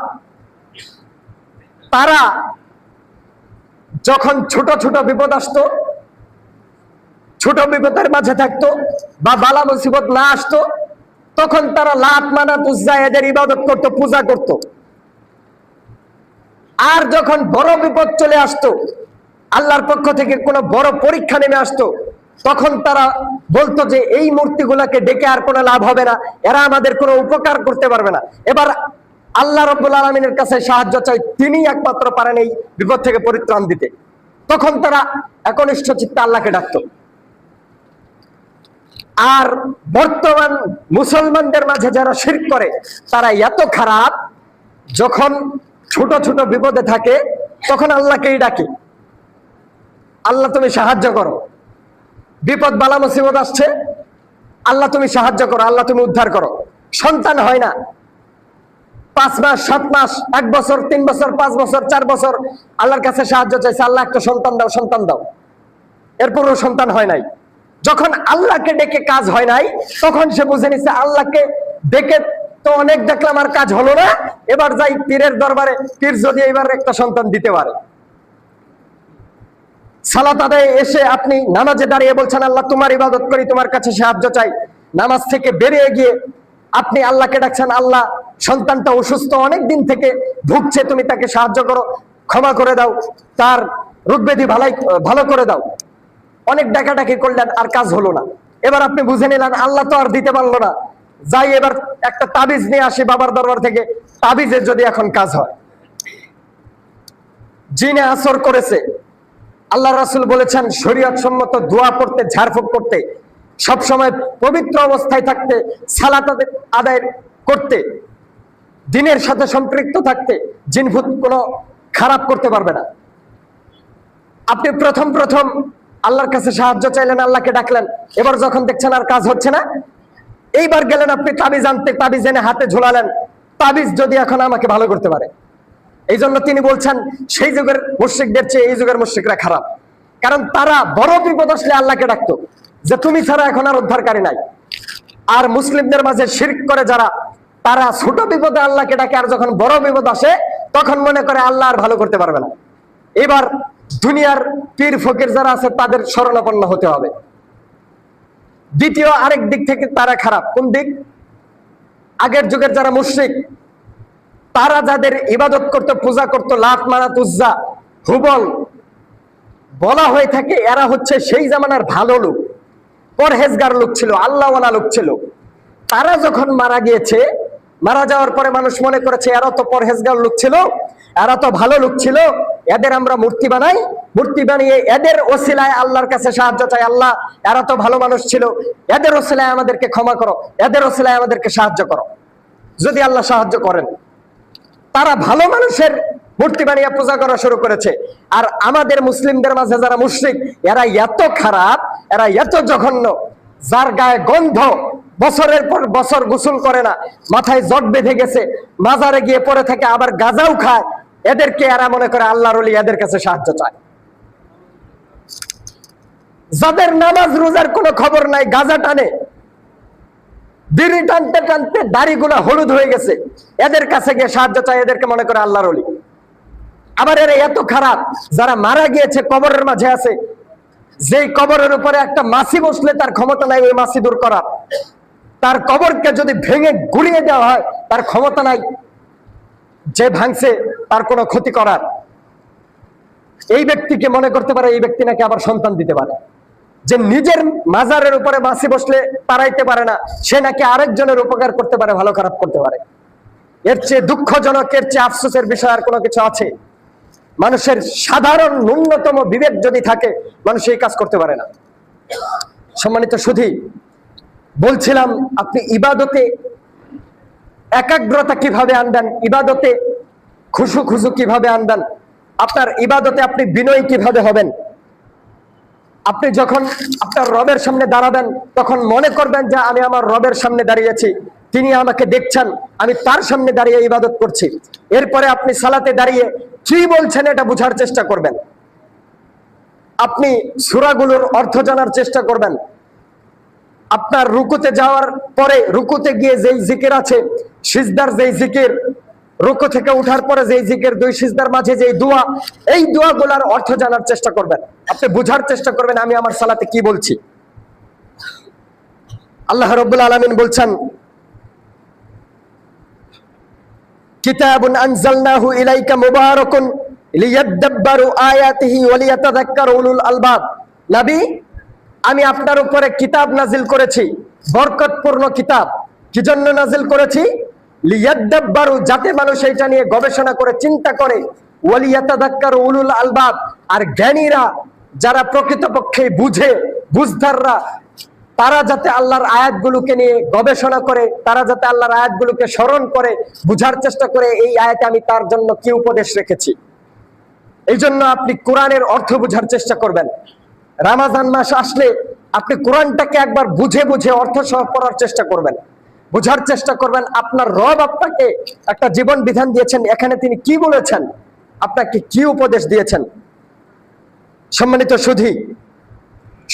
তারা যখন ছোট ছোট বিপদ আসতো, ছোট বিপদের মাঝে থাকতো বা বালা মুসিবত না আসতো, তখন তারা লাত, মানাত, উজ্জা এদের ইবাদত করত, পূজা করত। আর যখন বড় বিপদ চলে আসতো, আল্লাহর পক্ষ থেকে কোনো বড় পরীক্ষা নেমে আসতো, তখন তারা বলতো যে এই মূর্তিগুলাকে ডেকে আর কোনো লাভ হবে না, এরা আমাদের কোনো উপকার করতে পারবে না, এবার আল্লাহ রাব্বুল আলামিনের কাছে সাহায্য চাই, তিনি একমাত্র পারেন এই বিপদ থেকে পরিত্রাণ দিতে। তখন তারা একনিষ্ঠ চিত্তে আল্লাহকে ডাকতো। আর বর্তমান মুসলমানদের মাঝে যারা শিরক করে তারা এত খারাপ, যখন ছোট ছোট বিপদে থাকে তখন আল্লাহকেই ডাকে, আল্লাহ তুমি সাহায্য করো। বিপদ বালা মুসিবত আসছে, আল্লাহ তুমি সাহায্য করো, আল্লাহ তুমি উদ্ধার করো। সন্তান হয় না, 5 মাস 7 মাস 1 বছর 3 বছর 5 বছর 4 বছর আল্লাহর কাছে সাহায্য চাইছে, আল্লাহ একটা সন্তান দাও, সন্তান দাও। এরপরও সন্তান হয় নাই। যখন আল্লাহকে ডেকে কাজ হয় নাই, তখন সে বুঝে নিচ্ছে আল্লাহকে ডেকে তো অনেক দেখলাম, আর কাজ হলো না, এবার যাই পীরের দরবারে, পীর যদি এবার একটা সন্তান দিতে পারে। সালাত আদায়ে এসে আপনি নামাজে দাঁড়িয়ে বলছেন আল্লাহ তোমার ইবাদত করি, তোমার কাছে সাহায্য চাই। নামাজ থেকে বেরিয়ে গিয়ে আপনি আল্লাহকে ডাকছেন, আল্লাহ সন্তানটা অসুস্থ, অনেক দিন থেকে ভুগছে, তুমি তাকে সাহায্য করো, ক্ষমা করে দাও, তার রোগব্যাধি ভালো করে দাও। অনেক ডাকাডাকি করলেন, আর কাজ হলো না। এবার আপনি বুঝে নিলেন আল্লাহ তো আর দিতে পারলো না, যাই এবার একটা তাবিজ নিয়ে আসি বাবার দরবার থেকে, তাবিজের যদি এখন কাজ হয়। জিনে আসর করেছে, আল্লাহ রাসূল বলেছেন শরীয়ত সম্মত দোয়া পড়তে, ঝাড়ফুঁক করতে, সবসময় পবিত্র অবস্থায় থাকতে, সালাত আদায় করতে, দিনের সাথে সম্পৃক্ত থাকতে, জিনভূত কোনো খারাপ করতে পারবে না। আপনি প্রথম আল্লাহর কাছে সাহায্য চাইলেন, আল্লাহকে ডাকলেন, এবার যখন দেখছেন আর কাজ হচ্ছে না, এইবার গেলেন আপনি তাবিজ আনতে, তাবিজ এনে হাতে ঝুলালেন, তাবিজ যদি এখন আমাকে ভালো করতে পারে। এই জন্য তিনি বলছেন সেই যুগের মুশরিকদের চেয়ে এই যুগের মুশরিকরা খারাপ, কারণ তারা বড় বিপদ আসলে আল্লাহকে ডাকতো, যে তুমি ছাড়া এখন আর উদ্ধারকারী নাই। আর মুসলিমদের মাঝে শিরক করে যারা, তারা ছোট বিপদে আল্লাহকে ডাকে, আর যখন বড় বিপদ আসে তখন মনে করে আল্লাহ আর ভালো করতে পারবে না। এবার দুনিয়ার পীর ফকির যারা আছে তাদের শরণাপন্ন হতে হবে। দ্বিতীয় আরেক দিক থেকে তারা খারাপ। কোন দিক? আগের যুগের যারা মুশরিক, তারা যাদের ইবাদত করতে, পূজা করতো, লাত, মানাত, উজ্জা, হুবল বলা হয়ে থাকে, এরা হচ্ছে সেই জামানার ভালো লোক, পরহেজগার লোক ছিল, আল্লাহওয়ালা লোক ছিল। তারা যখন মারা গিয়েছে, মারা যাওয়ার পরে মানুষ মনে করেছে এরা তো পরহেজগার লোক ছিল, এরা তো ভালো লোক ছিল, এদের আমরা মূর্তি বানাই, মূর্তি বানিয়ে এদের ওসিলায় আল্লাহর কাছে সাহায্য চাই। আল্লাহ এরা তো ভালো মানুষ ছিল, এদের ওসিলায় আমাদেরকে ক্ষমা করো, এদের ওসিলায় আমাদেরকে সাহায্য করো। যদি আল্লাহ সাহায্য করেন, তারা ভালো মানুষের মূর্তি বানিয়ে পূজা করা শুরু করেছে। আর আমাদের মুসলিমদের মাঝে যারা মুশরিক, এরা এত খারাপ, এরা এত জঘন্য, যার গায়ে গন্ধ, বছরের পর বছর গোসল করে না, মাথায় জট বেঁধে গেছে, মাজারে গিয়ে পড়ে থাকে, আবার গাঁজাও খায়, এদেরকে এরা মনে করে আল্লাহর ওলি, এদের কাছে সাহায্য চায়। যাদের নামাজ রোজার কোনো খবর নাই, গাঁজা টানে, বিড়ি টানতে টানতে দাড়িগুলা হলুদ হয়ে গেছে, এদের কাছে গিয়ে সাহায্য চায়, এদেরকে মনে করে আল্লাহর ওলি। আবার এরা এত খারাপ, যারা মারা গিয়েছে কবরের মাঝে আছে, যেই কবরের উপরে একটা মাছি বসলে তার ক্ষমতা নাই ওই মাছি দূর করা, তার কবরকে যদি ভেঙে গুড়িয়ে দেওয়া হয় তার ক্ষমতা নাই যে ভাঙছে তার কোনো ক্ষতি করার। এই ব্যক্তিকে মনে করতে পারে এই ব্যক্তি নাকি আবার সন্তান দিতে পারে। যে নিজের মাজারের উপরে মাছি বসলে তাড়াইতে পারে না, সে নাকি আরেকজনের উপকার করতে পারে, ভালো খারাপ করতে পারে। এর চেয়ে দুঃখজনক, এর চেয়ে আফসোসের বিষয় আর কোনো কিছু আছে? মানুষের সাধারণ ন্যূনতম বিবেক যদি থাকে, মানুষ এই কাজ করতে পারে না। সম্মানিত সুধী, বলছিলাম আপনি ইবাদতে একাগ্রতা কিভাবে আনবেন, ইবাদতে খুশু কিভাবে আনবেন, আপনার ইবাদতে আপনি বিনয়ী কিভাবে হবেন। আপনি যখন আপনার রবের সামনে দাঁড়াবেন, তখন মনে করবেন যে আমি আমার রবের সামনে দাঁড়িয়েছি, তিনি আমাকে দেখছেন, আমি তার সামনে দাঁড়িয়ে ইবাদত করছি। এরপরে আপনি সালাতে দাঁড়িয়ে কি বলছেন এটা বোঝার চেষ্টা করবেন। আপনি সূরাগুলোর অর্থ জানার চেষ্টা করবেন। আপনার রুকুতে যাওয়ার পরে, রুকুতে গিয়ে যেই জিকির আছে, সিজদার যেই জিকির, রুকু থেকে উঠার পরে যেই জিকির, দুই সিজদার মাঝে যেই দোয়া, এই দোয়াগুলোর অর্থ জানার চেষ্টা করবেন। আপনি বুঝার চেষ্টা করবেন আমি আমার সালাতে কি বলছি। আল্লাহ রাব্বুল আলামিন বলছেন, কিতাবুন আনজালনাহু ইলাইকা মুবারাকুন লিয়াদাব্বারু আয়াতিহি ওয়া লিয়াতাযাক্কারু উলুল আলবাব। নবী, আমি আপনার উপরে কিতাব নাজিল করেছি, বরকতপূর্ণ কিতাব। কি জন্য নাজিল করেছি? লিয়াদাব্বারু, যাতে মানুষ এটা নিয়ে গবেষণা করে, চিন্তা করে, ওয়া লিয়াতাযাক্কারু উলুল আলবাব, আর জ্ঞানীরা যারা প্রকৃতপক্ষে বুঝে, বুঝদাররা, তারা যাতে আল্লাহর আয়াতগুলোকে নিয়ে গবেষণা করে, তারা যাতে আল্লাহর আয়াতগুলোকে স্মরণ করে, বুঝার চেষ্টা করে এই আয়াতে আমি তার জন্য কি উপদেশ রেখেছি। এই জন্য আপনি কোরআনের অর্থ বুঝার চেষ্টা করবেন। রমজান মাস আসলে আপনি কোরআনটাকে একবার বুঝে বুঝে অর্থ সহ পড়ার চেষ্টা করবেন। বোঝার চেষ্টা করবেন আপনার রব আপনাকে একটা জীবন বিধান দিয়েছেন, এখানে তিনি কি বলেছেন, আপনাকে কি উপদেশ দিয়েছেন। সম্মানিত সুধী,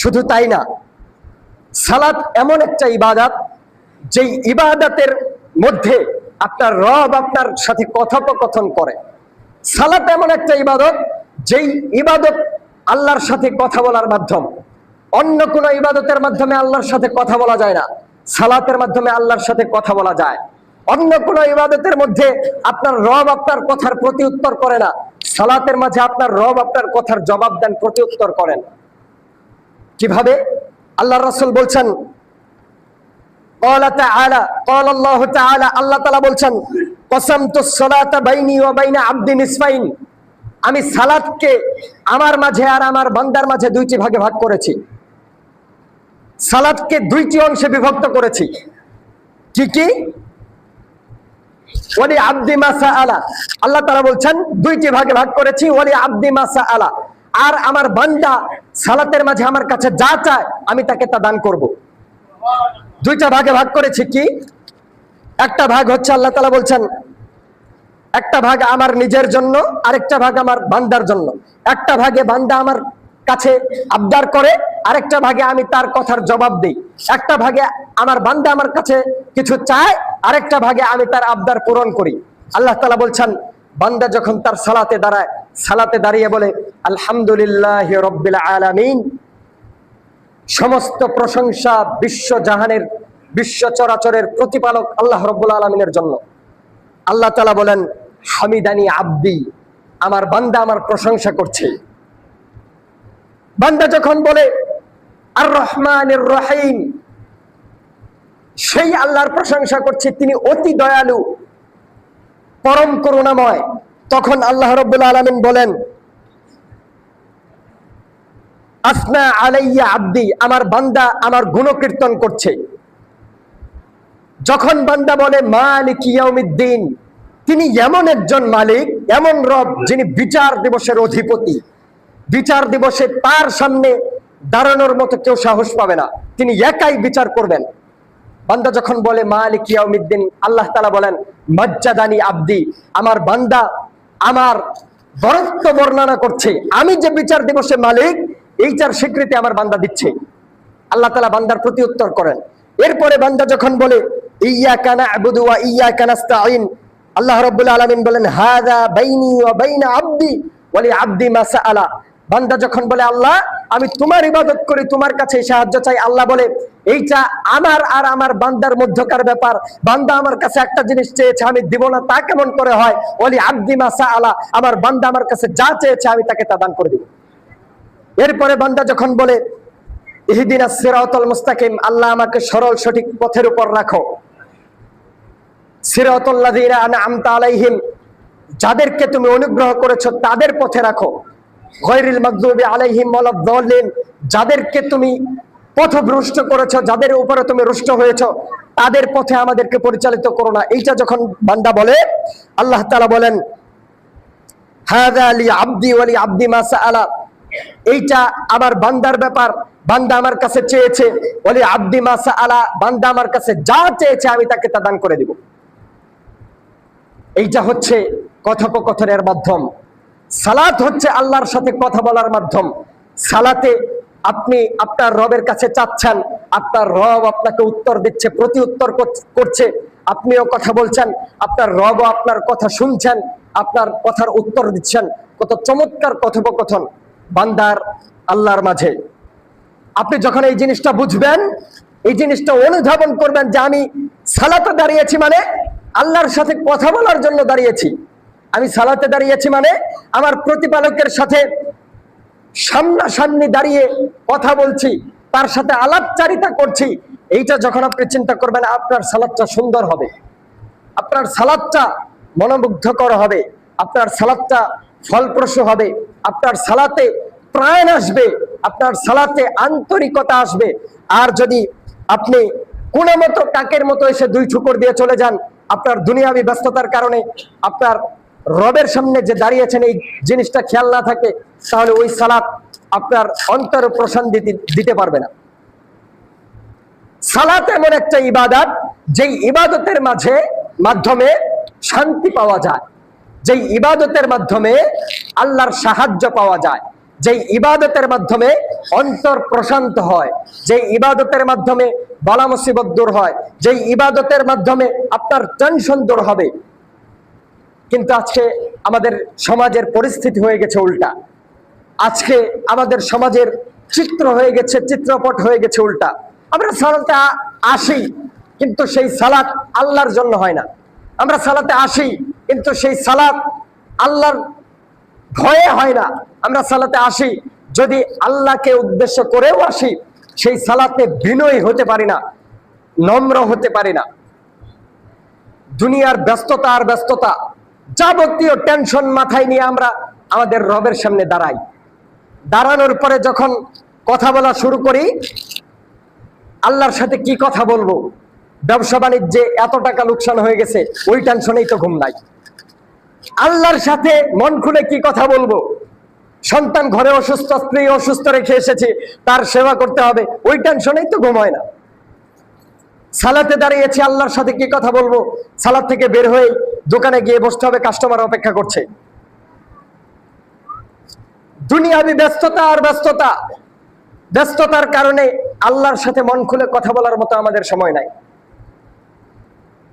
শুধু তাই না, সালাত এমন একটা ইবাদত, যেই ইবাদতের মধ্যে আপনার রব আপনার সাথে কথোপকথন করে। সালাত এমন একটা ইবাদত, যেই ইবাদত আল্লাহর সাথে কথা বলার মাধ্যম। অন্য কোনো ইবাদতের মাধ্যমে আল্লাহর সাথে কথা বলা যায় না, সালাতের মাধ্যমে আল্লাহর সাথে কথা বলা যায়। অন্য কোনো ইবাদতের মধ্যে আপনার রব আপনার কথার প্রতি উত্তর করে না, সালাতের মাঝে আপনার রব আপনার কথার জবাব দেন, প্রতি উত্তর করেন। কিভাবে? আল্লাহর রাসূল বলছেন, আল্লাহ তাআলা বলছেন, কসামতুস সালাতা বাইনি ওয়া বাইনা আবদি নিসফাইন, আমি সালাতকে আমার মাঝে আর আমার বান্দার মাঝে দুইটি ভাগে ভাগ করেছি। সালাতকে দুইটি অংশে বিভক্ত করেছি। কি কি? ওয়ালি আবদি মা সাআলা, আল্লাহ তাআলা বলছেন দুইটি ভাগে ভাগ করেছি। ওয়ালি আবদি মা সাআলা, আর আমার বান্দা সালাতের মাঝে আমার কাছে যা চায় আমি তাকে তা দান করব। দুইটা ভাগে ভাগ করেছি। কি? একটা ভাগ হচ্ছে আল্লাহ তাআলা বলছেন, একটা ভাগ আমার নিজের জন্য, আরেকটা ভাগ আমার বান্দার জন্য। একটা ভাগে বান্দা আমার কাছে আবদার করে, আরেকটা ভাগে আমি তার কথার জবাব দিই। একটা ভাগে আমার বান্দা আমার কাছে কিছু চায়, আরেকটা ভাগে আমি তার আবদার পূরণ করি। আল্লাহ তাআলা বলছেন, বান্দা যখন তার সালাতে দাঁড়ায়, সালাতে দাঁড়িয়ে বলে আলহামদুলিল্লাহি রাব্বিল আলামিন, সমস্ত প্রশংসা বিশ্ব জাহানের, বিশ্ব চরাচরের প্রতিপালক আল্লাহ রাব্বুল আলামিনের জন্য। আল্লাহ তাআলা বলেন, হামিদানি আব্দি, আমার বান্দা আমার প্রশংসা করছে। বান্দা যখন বলে আর রহমানির রহিম, সেই আল্লাহর প্রশংসা করছে, তিনি অতি দয়ালু, পরম করুণাময়। তখন আল্লাহ রাব্বুল আলামিন বলেন, আসনা আলাইয়া আব্দি, আমার বান্দা আমার গুণকীর্তন করছে। যখন বান্দা বলে মালিক ইয়াউমিদ্দিন, তিনি এমন একজন মালিক, এমন রব, যিনি বিচার দিবসের অধিপতি। বিচার দিবসে তার সামনে দাঁড়ানোর মতো কেউ সাহস পাবে না, তিনি একাই বিচার করবেন। বান্দা যখন বলে মালিক ইয়াউমিদ্দিন, আল্লাহ তাআলা বলেন মাজ্জাদানি আব্দি, আমার বান্দা আমার বরত্ব বর্ণনা করছে, আমি যে বিচার দিবসে মালিক এইটার স্বীকৃতি আমার বান্দা দিচ্ছে। আল্লাহ তাআলা বান্দার প্রতি উত্তর করেন। এরপরে বান্দা যখন বলে ইয়্যাকা না'বুদু ওয়া ইয়্যাকা নাস্তাঈন, আল্লাহ রাব্বুল আলামিন বলেন হাযা বাইনি ওয়া বাইনা আব্দি ওয়া লি আব্দি মা সাআলা। বান্দা যখন বলে আল্লাহ আমি তোমার ইবাদত করি, তোমার কাছে সাহায্য চাই, আল্লাহ বলে এইটা আমার আর আমার বান্দার মধ্যকার ব্যাপার। বান্দা আমার কাছে একটা জিনিস চেয়েছে, আমি দিব না তা কেমন করে হয়? ওয়া লি আব্দি মা সাআলা, আমার বান্দা আমার কাছে যা চেয়েছে আমি তাকে তা দান করে দিব। এরপরে বান্দা যখন বলে ইহদিনাস সিরাতাল মুস্তাকিম, আল্লাহ আমাকে সরল সঠিক পথের উপর রাখো। সিরাতাল লাযিনা আনআমতা আলাইহিম, যাদেরকে তুমি অনুগ্রহ করেছো তাদের পথে রাখো। গায়রিল মাগদুবি আলাইহিম ওয়ালাদ-দাল্লিন, যাদেরকে তুমি পথভ্রষ্ট করেছো, যাদের উপরে তুমি রুষ্ট হয়েছো, তাদের পথে আমাদেরকে পরিচালিত করো না। এইটা যখন বান্দা বলে, আল্লাহ তাআলা বলেন হাযা লি আব্দি ওয়া লি আব্দি মা সাআলা, এইটা আমার বান্দার ব্যাপার, বান্দা আমার কাছে চেয়েছে। ওয়া লি আব্দি মা সাআলা, বান্দা আমার কাছে যা চেয়েছে আমি তাকে তা দান করে দিব। এইটা হচ্ছে কথোপকথনের মাধ্যম। সালাত হচ্ছে আল্লাহর সাথে কথা বলার মাধ্যম। সালাতে আপনি আপনার রবের কাছে চাচ্ছেন, আপনার রব আপনাকে উত্তর দিচ্ছে, প্রতি উত্তর করছে, আপনিও কথা বলছেন, আপনার রবও আপনার কথা শুনছেন, আপনার কথার উত্তর দিচ্ছেন। কত চমৎকার কথোপকথন বান্দার আল্লাহর মাঝে। আপনি যখন এই জিনিসটা বুঝবেন, এই জিনিসটা অনুধাবন করবেন যে আমি সালাতে দাঁড়িয়েছি মানে আল্লাহর সাথে কথা বলার জন্য দাঁড়িয়েছি। আমি সালাতে দাঁড়িয়েছি মানে আমার প্রতিপালকের সাথে সামনাসামনি দাঁড়িয়ে কথা বলছি, তার সাথে আলাপচারিতা করছি। এইটা যখন আপনি চিন্তা করবেন, আপনার সালাতটা সুন্দর হবে, আপনার সালাতটা মনোমুগ্ধকর হবে, আপনার সালাতটা ফলপ্রসূ হবে, আপনার সালাতে প্রাণ আসবে, আপনার সালাতে আন্তরিকতা আসবে। আর যদি আপনি কোনো মতো কাকের মতো এসে দুই ঠুকর দিয়ে চলে যান, আপনার দুনিয়াবি ব্যস্ততার কারণে আপনার রবের সামনে যে দাঁড়িয়েছেন এই জিনিসটা খেয়াল না থাকে, তাহলে ওই সালাত আপনার অন্তরে প্রশান্তি দিতে পারবে না। সালাত এমন একটা ইবাদত যেই ইবাদতের মাধ্যমে শান্তি পাওয়া যায়, যেই ইবাদতের মাধ্যমে আল্লাহর সাহায্য পাওয়া যায়, যেই ইবাদতের মাধ্যমে অন্তর প্রশান্ত হয়, যেই ইবাদতের মাধ্যমে বালা মুসিবত দূর হয়, যেই ইবাদতের মাধ্যমে আপনার টেনশন দূর হবে। কিন্তু আজকে আমাদের সমাজের পরিস্থিতি হয়ে গেছে উল্টা। আজকে আমাদের সমাজের চিত্রপট হয়ে গেছে উল্টা। আমরা সালাতে আসি, কিন্তু সেই সালাত আল্লাহর জন্য হয় না। আমরা সালাতে আসি, কিন্তু সেই সালাত আল্লাহর ভয়ে হয় না। আমরা সালাতে আসি, যদি আল্লাহকে উদ্দেশ্য করেও আসি, সেই সালাতে বিনয়ী হতে পারি না, নম্র হতে পারি না। দুনিয়ার ব্যস্ততা, যাবতীয় টেনশন মাথায় নিয়ে আমরা আমাদের রবের সামনে দাঁড়াই। দাঁড়ানোর পরে যখন কথা বলা শুরু করি, আল্লাহর সাথে কি কথা বলবো, ব্যবসা বাণিজ্যে এত টাকা লোকসান হয়ে গেছে, ওই টেনশনেই তো ঘুম নাই। আল্লাহর সাথে মন খুলে কি কথা বলবো, সন্তান ঘরে অসুস্থ, স্ত্রী অসুস্থ রেখে এসেছি, তার সেবা করতে হবে, ওই টেনশনেই তো ঘুম হয় না। সালাতে দাঁড়িয়েছি, আল্লাহর সাথে কি কথা বলবো, সালাত থেকে বের হয়ে দোকানে গিয়ে বসতে হবে, কাস্টমার অপেক্ষা করছে। দুনিয়াবি ব্যস্ততার কারণে আল্লাহর সাথে মন খুলে কথা বলার মতো আমাদের সময় নাই।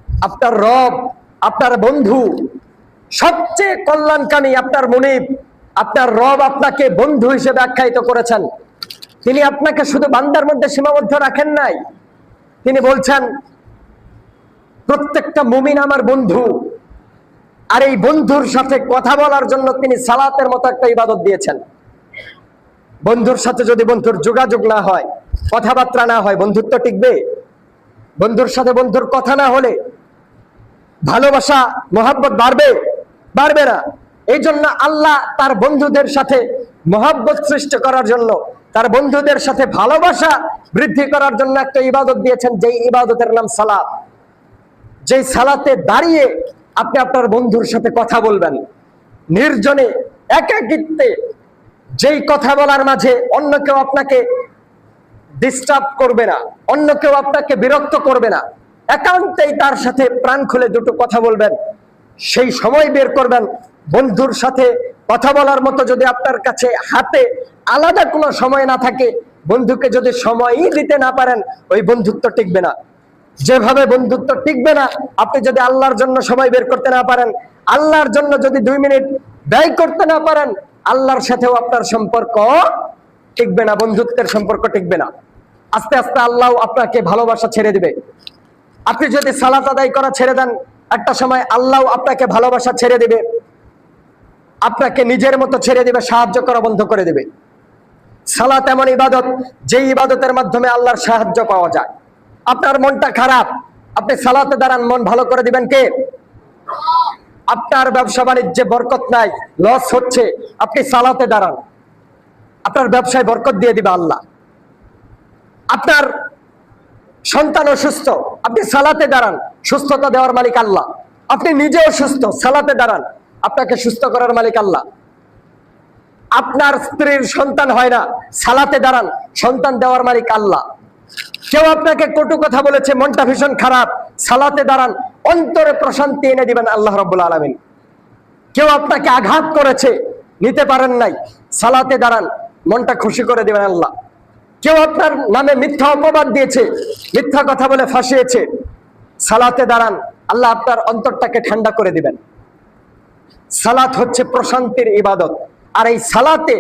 আপনার রব, আপনার বন্ধু, সবচেয়ে কল্যাণকামী আপনার মুনিব, আপনার রব আপনাকে বন্ধু হিসেবে আখ্যায়িত করেছেন। তিনি আপনাকে শুধু বান্দার মধ্যে সীমাবদ্ধ রাখেন নাই, তিনি বলছেন প্রত্যেকটা মুমিন আমার বন্ধু। আর এই বন্ধুর সাথে কথা বলার জন্য তিনি সালাতের মতো একটা ইবাদত দিয়েছেন। বন্ধুর সাথে যদি বন্ধুর যোগাযোগ না হয়, কথাবার্তা না হয়, বন্ধুত্ব টিকবে? বন্ধুর সাথে বন্ধুর কথা না হলে ভালোবাসা মহব্বত বাড়বে না। এই জন্য আল্লাহ তার বন্ধুদের সাথে মহব্বত সৃষ্টি করার জন্য, তার বন্ধুদের সাথে ভালোবাসা বৃদ্ধি করার জন্য একটা ইবাদত দিয়েছেন, যেই ইবাদতের নাম সালাত। যেই সালাতে দাঁড়িয়ে আপনি আপনার বন্ধুর সাথে কথা বলবেন, নির্জনে একাকিত্বে, যেই কথা বলার মাঝে অন্য কেউ আপনাকে ডিস্টার্ব করবে না, অন্য কেউ আপনাকে বিরক্ত করবে না, একান্তেই তার সাথে প্রাণ খুলে দুটো কথা বলবেন, সেই সময় বের করবেন। বন্ধুর সাথে কথা বলার মতো যদি আপনার কাছে হাতে আলাদা কোনো সময় না থাকে, বন্ধুকে যদি সময়ই দিতে না পারেন, ওই বন্ধুত্ব টিকবে না। যেভাবে বন্ধুত্ব টিকবে না, আপনি যদি আল্লাহর জন্য সময় বের করতে না পারেন, আল্লাহর জন্য যদি 2 মিনিট ব্যয় করতে না পারেন, আল্লাহর সাথেও আপনার সম্পর্ক টিকবে না, বন্ধুত্বের সম্পর্ক টিকবে না। আস্তে আস্তে আল্লাহ আপনাকে ভালোবাসা ছেড়ে দিবে। আপনি যদি সালাত আদায় করা ছেড়ে দেন, একটা সময় আল্লাহ আপনাকে ভালোবাসা ছেড়ে দিবে, আপনাকে নিজের মতো ছেড়ে দিবে, সাহায্য করা বন্ধ করে দিবে। সালাত এমন ইবাদত, যে ইবাদতের মাধ্যমে আল্লাহর সাহায্য পাওয়া যায়। আপনার মনটা খারাপ, আপনি সালাতে দাঁড়ান, মন ভালো করে দিবেন কে? আপনার ব্যবসা বাণিজ্যে বরকত নাই, লস হচ্ছে, আপনি সালাতে দাঁড়ান, আপনার ব্যবসায় বরকত দিয়ে দিবে আল্লাহ। আপনার সন্তান অসুস্থ, আপনি সালাতে দাঁড়ান, সুস্থতা দেওয়ার মালিক আল্লাহ। আপনি নিজে অসুস্থ, সালাতে দাঁড়ান, আপনাকে সুস্থ করার মালিক আল্লাহ। আপনার স্ত্রীর সন্তান হয় না, সালাতে দাঁড়ান, সন্তান দেওয়ার মালিক আল্লাহ। কেউ আপনাকে কটু কথা বলেছে, মনটা ভীষণ খারাপ, সালাতে দাঁড়ান, অন্তরে প্রশান্তি এনে দিবেন আল্লাহ রাব্বুল আলামিন। কেউ আপনাকে আঘাত করেছে, নিতে পারেন নাই, সালাতে দাঁড়ান, মনটা খুশি করে দিবেন আল্লাহ। কেউ আপনার নামে মিথ্যা অপবাদ দিয়েছে, মিথ্যা কথা বলে ফাঁসিয়েছে, সালাতে দাঁড়ান, আল্লাহ আপনার অন্তরটাকে ঠান্ডা করে দিবেন। সালাত হচ্ছে প্রশান্তির ইবাদত। আর এই সালাতে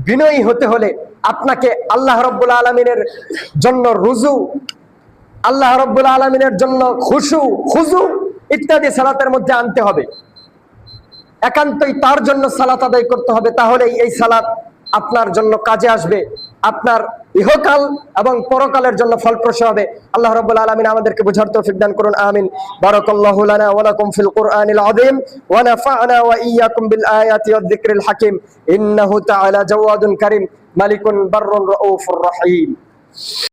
বিনয়ী হতে হলে আপনাকে আল্লাহ রাব্বুল আলামিনের জন্য রুজু, আল্লাহ রাব্বুল আলামিনের জন্য খুজু ইত্যাদি সালাতের মধ্যে আনতে হবে। একান্তই তার জন্য সালাত আদায় করতে হবে, তাহলেই এই সালাত আপনার জন্য কাজে আসবে, আপনার ইহকাল এবং পরকালের জন্য ফলপ্রসূ হবে। আল্লাহ রাব্বুল আলামিন আমাদেরকে বুঝার তৌফিক দান করুন, আমিন। বারাকাল্লাহু লানা ওয়া লাকুম ফিল কুরআনিল আযীম ওয়া নাফা'না ওয়া ইয়্যাকুম বিল আয়াতি ওয়াজ যিকরিল হাকীম। ইন্নাহু তাআলা জাওয়াদুন কারীম মালিকুন বাররুন রাউফুর রহিম।